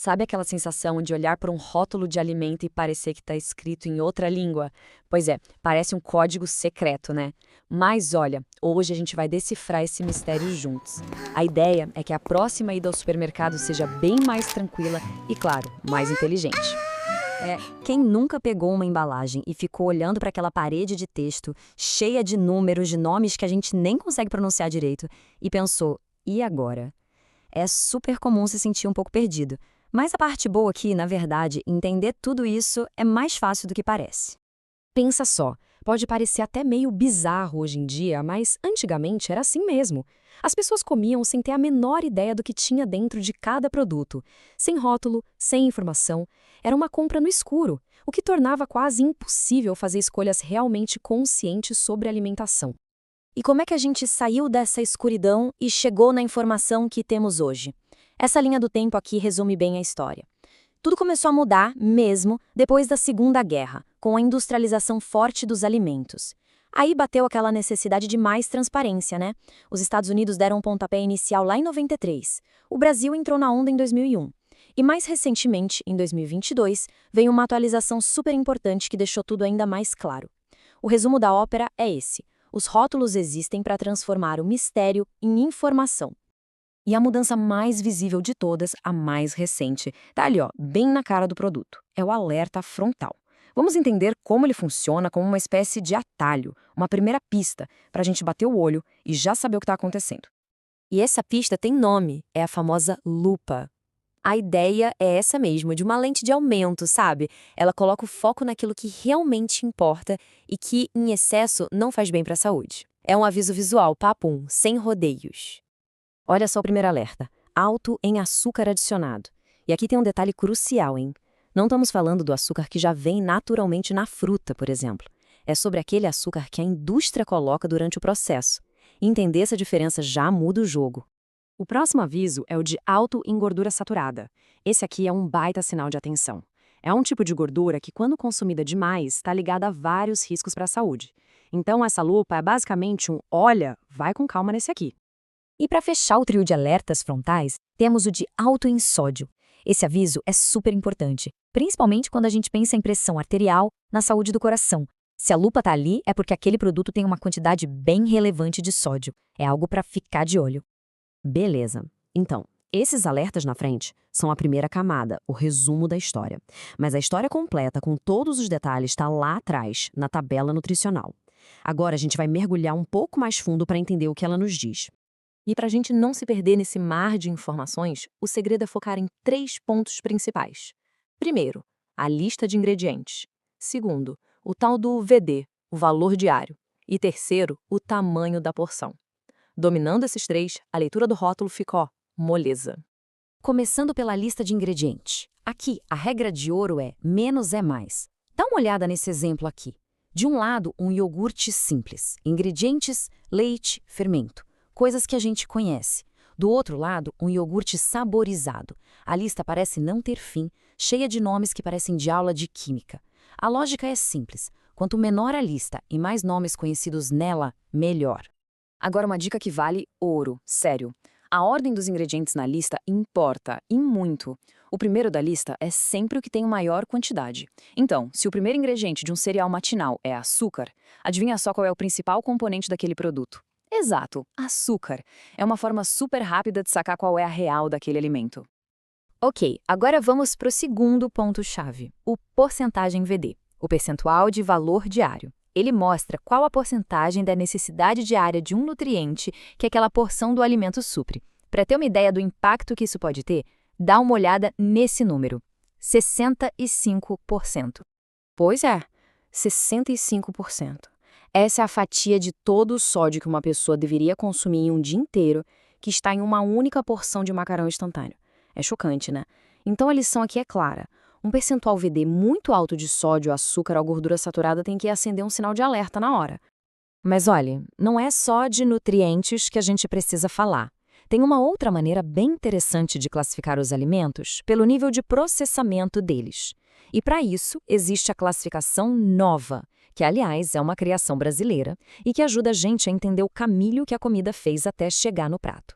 Sabe aquela sensação de olhar para um rótulo de alimento e parecer que está escrito em outra língua? Pois é, parece um código secreto, né? Mas olha, hoje a gente vai decifrar esse mistério juntos. A ideia é que a próxima ida ao supermercado seja bem mais tranquila e, claro, mais inteligente. Quem nunca pegou uma embalagem e ficou olhando para aquela parede de texto, cheia de números, de nomes que a gente nem consegue pronunciar direito, e pensou, e agora? É super comum se sentir um pouco perdido. Mas a parte boa aqui, na verdade, entender tudo isso é mais fácil do que parece. Pensa só, pode parecer até meio bizarro hoje em dia, mas antigamente era assim mesmo. As pessoas comiam sem ter a menor ideia do que tinha dentro de cada produto. Sem rótulo, sem informação. Era uma compra no escuro, o que tornava quase impossível fazer escolhas realmente conscientes sobre alimentação. E como é que a gente saiu dessa escuridão e chegou na informação que temos hoje? Essa linha do tempo aqui resume bem a história. Tudo começou a mudar, mesmo, depois da Segunda Guerra, com a industrialização forte dos alimentos. Aí bateu aquela necessidade de mais transparência, né? Os Estados Unidos deram um pontapé inicial lá em 93. O Brasil entrou na onda em 2001. E mais recentemente, em 2022, veio uma atualização super importante que deixou tudo ainda mais claro. O resumo da ópera é esse. Os rótulos existem para transformar o mistério em informação. E a mudança mais visível de todas, a mais recente, tá ali, ó, bem na cara do produto. É o alerta frontal. Vamos entender como ele funciona como uma espécie de atalho, uma primeira pista, para a gente bater o olho e já saber o que está acontecendo. E essa pista tem nome, é a famosa lupa. A ideia é essa mesmo, de uma lente de aumento, sabe? Ela coloca o foco naquilo que realmente importa e que, em excesso, não faz bem para a saúde. É um aviso visual, papum, sem rodeios. Olha só o primeiro alerta. Alto em açúcar adicionado. E aqui tem um detalhe crucial, hein? Não estamos falando do açúcar que já vem naturalmente na fruta, por exemplo. É sobre aquele açúcar que a indústria coloca durante o processo. Entender essa diferença já muda o jogo. O próximo aviso é o de alto em gordura saturada. Esse aqui é um baita sinal de atenção. É um tipo de gordura que, quando consumida demais, está ligada a vários riscos para a saúde. Então, essa lupa é basicamente um olha, vai com calma nesse aqui. E para fechar o trio de alertas frontais, temos o de alto em sódio. Esse aviso é super importante, principalmente quando a gente pensa em pressão arterial, na saúde do coração. Se a lupa está ali, é porque aquele produto tem uma quantidade bem relevante de sódio. É algo para ficar de olho. Beleza. Então, esses alertas na frente são a primeira camada, o resumo da história. Mas a história completa, com todos os detalhes, está lá atrás, na tabela nutricional. Agora a gente vai mergulhar um pouco mais fundo para entender o que ela nos diz. E para a gente não se perder nesse mar de informações, o segredo é focar em 3 pontos principais. Primeiro, a lista de ingredientes. Segundo, o tal do VD, o valor diário. E terceiro, o tamanho da porção. Dominando esses 3, a leitura do rótulo fica, ó, moleza. Começando pela lista de ingredientes. Aqui, a regra de ouro é menos é mais. Dá uma olhada nesse exemplo aqui. De um lado, um iogurte simples. Ingredientes, leite, fermento. Coisas que a gente conhece. Do outro lado, um iogurte saborizado. A lista parece não ter fim, cheia de nomes que parecem de aula de química. A lógica é simples. Quanto menor a lista e mais nomes conhecidos nela, melhor. Agora uma dica que vale ouro, sério. A ordem dos ingredientes na lista importa, e muito. O primeiro da lista é sempre o que tem maior quantidade. Então, se o primeiro ingrediente de um cereal matinal é açúcar, adivinha só qual é o principal componente daquele produto? Exato, açúcar. É uma forma super rápida de sacar qual é a real daquele alimento. Ok, agora vamos para o segundo ponto-chave, o porcentagem VD, o percentual de valor diário. Ele mostra qual a porcentagem da necessidade diária de um nutriente que aquela porção do alimento supre. Para ter uma ideia do impacto que isso pode ter, dá uma olhada nesse número, 65%. Pois é, 65%. Essa é a fatia de todo o sódio que uma pessoa deveria consumir em um dia inteiro, que está em uma única porção de macarrão instantâneo. É chocante, né? Então a lição aqui é clara. Um percentual VD muito alto de sódio, açúcar ou gordura saturada tem que acender um sinal de alerta na hora. Mas olha, não é só de nutrientes que a gente precisa falar. Tem uma outra maneira bem interessante de classificar os alimentos pelo nível de processamento deles. E para isso, existe a classificação NOVA, que, aliás, é uma criação brasileira e que ajuda a gente a entender o caminho que a comida fez até chegar no prato.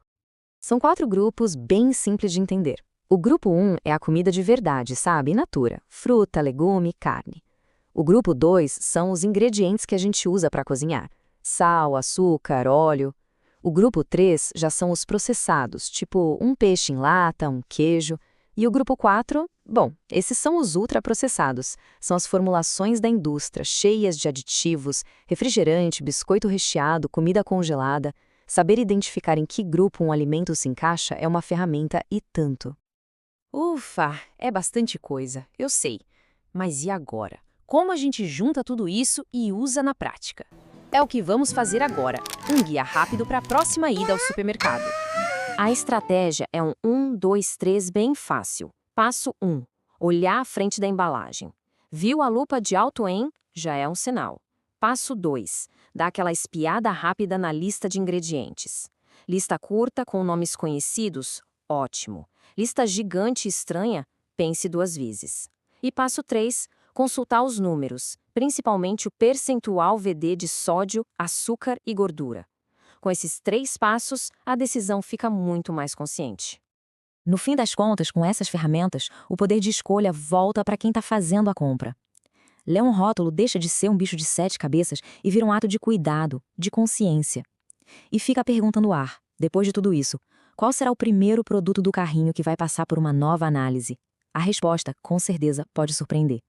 São 4 grupos bem simples de entender. O grupo 1 é a comida de verdade, sabe? In natura. Fruta, legume, carne. O grupo 2 são os ingredientes que a gente usa para cozinhar. Sal, açúcar, óleo. O grupo 3 já são os processados, tipo um peixe em lata, um queijo. E o grupo 4, bom, esses são os ultraprocessados. São as formulações da indústria, cheias de aditivos, refrigerante, biscoito recheado, comida congelada. Saber identificar em que grupo um alimento se encaixa é uma ferramenta e tanto. Ufa, é bastante coisa, eu sei. Mas e agora? Como a gente junta tudo isso e usa na prática? É o que vamos fazer agora, um guia rápido para a próxima ida ao supermercado. A estratégia é um 1, 2, 3 bem fácil. Passo 1. Olhar à frente da embalagem. Viu a lupa de alto em? Já é um sinal. Passo 2. Dá aquela espiada rápida na lista de ingredientes. Lista curta com nomes conhecidos? Ótimo. Lista gigante e estranha? Pense 2 vezes. E passo 3. Consultar os números, principalmente o percentual VD de sódio, açúcar e gordura. Com esses 3 passos, a decisão fica muito mais consciente. No fim das contas, com essas ferramentas, o poder de escolha volta para quem está fazendo a compra. Ler um rótulo deixa de ser um bicho de 7 cabeças e vira um ato de cuidado, de consciência. E fica a pergunta no ar, depois de tudo isso, qual será o primeiro produto do carrinho que vai passar por uma nova análise? A resposta, com certeza, pode surpreender.